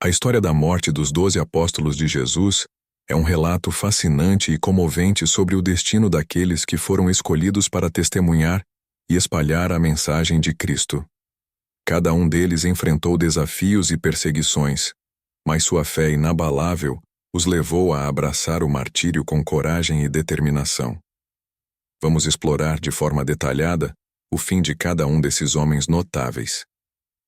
A história da morte dos 12 apóstolos de Jesus é um relato fascinante e comovente sobre o destino daqueles que foram escolhidos para testemunhar e espalhar a mensagem de Cristo. Cada um deles enfrentou desafios e perseguições, mas sua fé inabalável os levou a abraçar o martírio com coragem e determinação. Vamos explorar de forma detalhada o fim de cada um desses homens notáveis.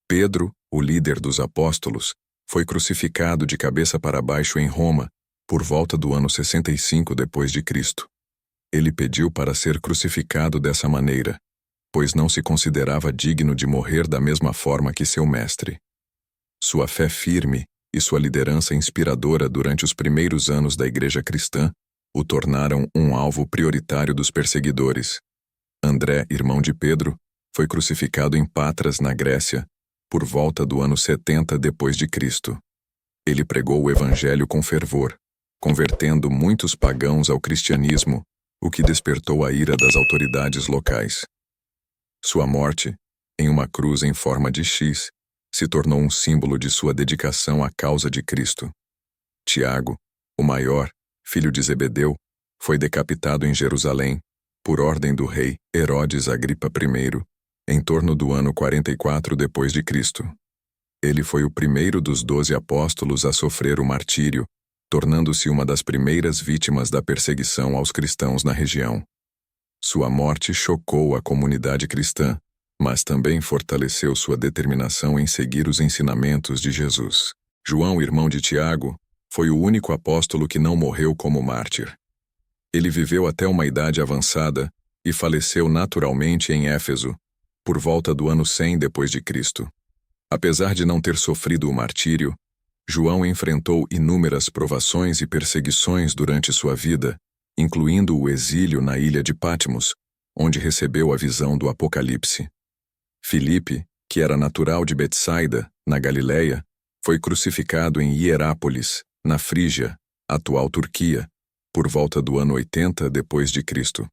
Pedro, o líder dos apóstolos, foi crucificado de cabeça para baixo em Roma, por volta do ano 65 d.C. Ele pediu para ser crucificado dessa maneira, pois não se considerava digno de morrer da mesma forma que seu mestre. Sua fé firme e sua liderança inspiradora durante os primeiros anos da Igreja cristã o tornaram um alvo prioritário dos perseguidores. André, irmão de Pedro, foi crucificado em Patras, na Grécia, por volta do ano 70 d.C. Ele pregou o Evangelho com fervor, convertendo muitos pagãos ao cristianismo, o que despertou a ira das autoridades locais. Sua morte, em uma cruz em forma de X, se tornou um símbolo de sua dedicação à causa de Cristo. Tiago, o maior, filho de Zebedeu, foi decapitado em Jerusalém, por ordem do rei Herodes Agripa I, em torno do ano 44 d.C. Ele foi o primeiro dos 12 apóstolos a sofrer o martírio, tornando-se uma das primeiras vítimas da perseguição aos cristãos na região. Sua morte chocou a comunidade cristã, mas também fortaleceu sua determinação em seguir os ensinamentos de Jesus. João, irmão de Tiago, foi o único apóstolo que não morreu como mártir. Ele viveu até uma idade avançada e faleceu naturalmente em Éfeso, por volta do ano 100 d.C. Apesar de não ter sofrido o martírio, João enfrentou inúmeras provações e perseguições durante sua vida, incluindo o exílio na ilha de Patmos, onde recebeu a visão do Apocalipse. Filipe, que era natural de Betsaida, na Galileia, foi crucificado em Hierápolis, na Frígia, atual Turquia, por volta do ano 80 d.C.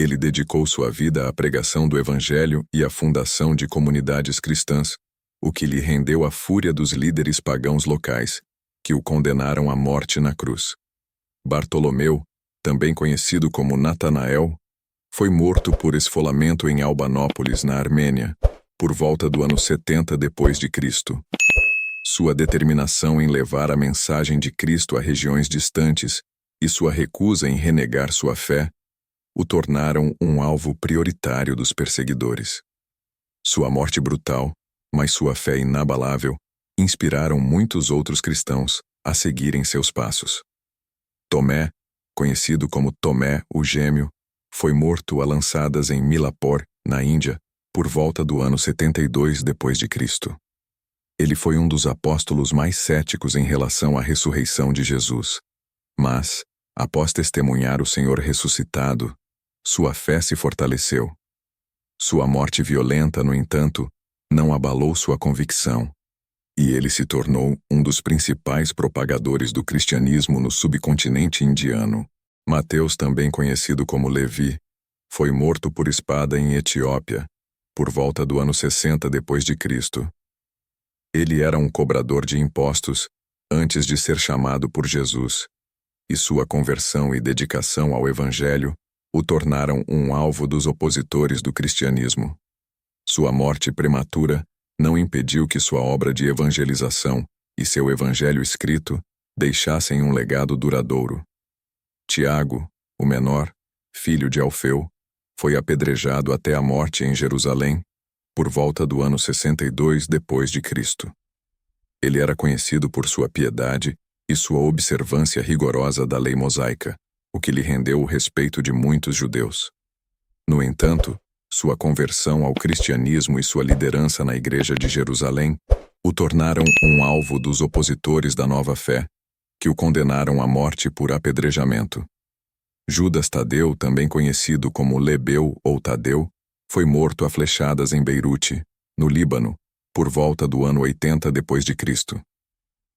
Ele dedicou sua vida à pregação do Evangelho e à fundação de comunidades cristãs, o que lhe rendeu a fúria dos líderes pagãos locais, que o condenaram à morte na cruz. Bartolomeu, também conhecido como Natanael, foi morto por esfolamento em Albanópolis, na Armênia, por volta do ano 70 d.C. Sua determinação em levar a mensagem de Cristo a regiões distantes e sua recusa em renegar sua fé o tornaram um alvo prioritário dos perseguidores. Sua morte brutal, mas sua fé inabalável, inspiraram muitos outros cristãos a seguirem seus passos. Tomé, conhecido como Tomé o Gêmeo, foi morto a lançadas em Milapor, na Índia, por volta do ano 72 d.C. Ele foi um dos apóstolos mais céticos em relação à ressurreição de Jesus. Mas, após testemunhar o Senhor ressuscitado, sua fé se fortaleceu. Sua morte violenta, no entanto, não abalou sua convicção, e ele se tornou um dos principais propagadores do cristianismo no subcontinente indiano. Mateus, também conhecido como Levi, foi morto por espada em Etiópia, por volta do ano 60 d.C. Ele era um cobrador de impostos antes de ser chamado por Jesus, e sua conversão e dedicação ao Evangelho o tornaram um alvo dos opositores do cristianismo. Sua morte prematura não impediu que sua obra de evangelização e seu evangelho escrito deixassem um legado duradouro. Tiago, o menor, filho de Alfeu, foi apedrejado até a morte em Jerusalém, por volta do ano 62 d.C. Ele era conhecido por sua piedade e sua observância rigorosa da lei mosaica, o que lhe rendeu o respeito de muitos judeus. No entanto, sua conversão ao cristianismo e sua liderança na Igreja de Jerusalém o tornaram um alvo dos opositores da nova fé, que o condenaram à morte por apedrejamento. Judas Tadeu, também conhecido como Lebeu ou Tadeu, foi morto a flechadas em Beirute, no Líbano, por volta do ano 80 d.C.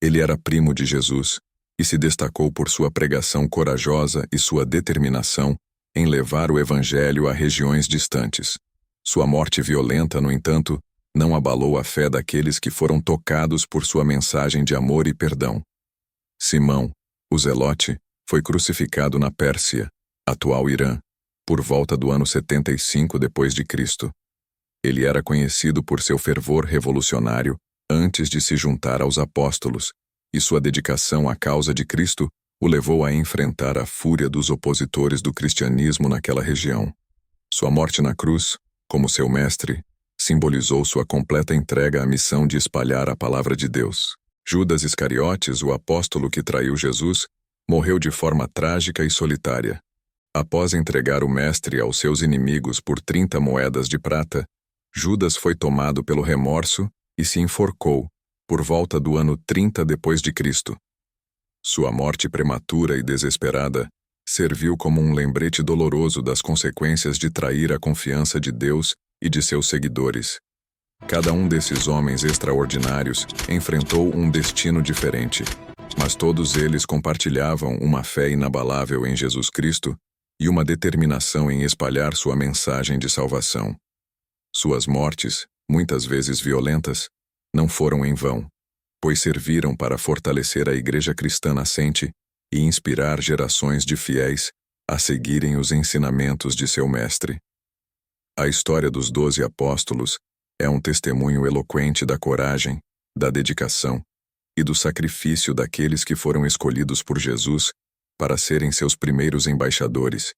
Ele era primo de Jesus e se destacou por sua pregação corajosa e sua determinação em levar o Evangelho a regiões distantes. Sua morte violenta, no entanto, não abalou a fé daqueles que foram tocados por sua mensagem de amor e perdão. Simão, o Zelote, foi crucificado na Pérsia, atual Irã, por volta do ano 75 depois de Cristo. Ele era conhecido por seu fervor revolucionário antes de se juntar aos apóstolos, e sua dedicação à causa de Cristo o levou a enfrentar a fúria dos opositores do cristianismo naquela região. Sua morte na cruz, como seu mestre, simbolizou sua completa entrega à missão de espalhar a palavra de Deus. Judas Iscariotes, o apóstolo que traiu Jesus, morreu de forma trágica e solitária. Após entregar o mestre aos seus inimigos por 30 moedas de prata, Judas foi tomado pelo remorso e se enforcou, por volta do ano 30 depois de Cristo. Sua morte prematura e desesperada serviu como um lembrete doloroso das consequências de trair a confiança de Deus e de seus seguidores. Cada um desses homens extraordinários enfrentou um destino diferente, mas todos eles compartilhavam uma fé inabalável em Jesus Cristo e uma determinação em espalhar sua mensagem de salvação. Suas mortes, muitas vezes violentas, não foram em vão, pois serviram para fortalecer a Igreja cristã nascente e inspirar gerações de fiéis a seguirem os ensinamentos de seu mestre. A história dos 12 apóstolos é um testemunho eloquente da coragem, da dedicação e do sacrifício daqueles que foram escolhidos por Jesus para serem seus primeiros embaixadores.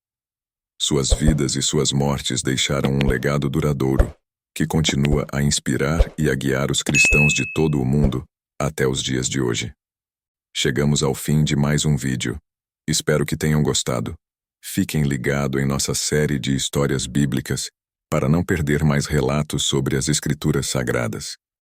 Suas vidas e suas mortes deixaram um legado duradouro, que continua a inspirar e a guiar os cristãos de todo o mundo até os dias de hoje. Chegamos ao fim de mais um vídeo. Espero que tenham gostado. Fiquem ligados em nossa série de histórias bíblicas para não perder mais relatos sobre as Escrituras Sagradas.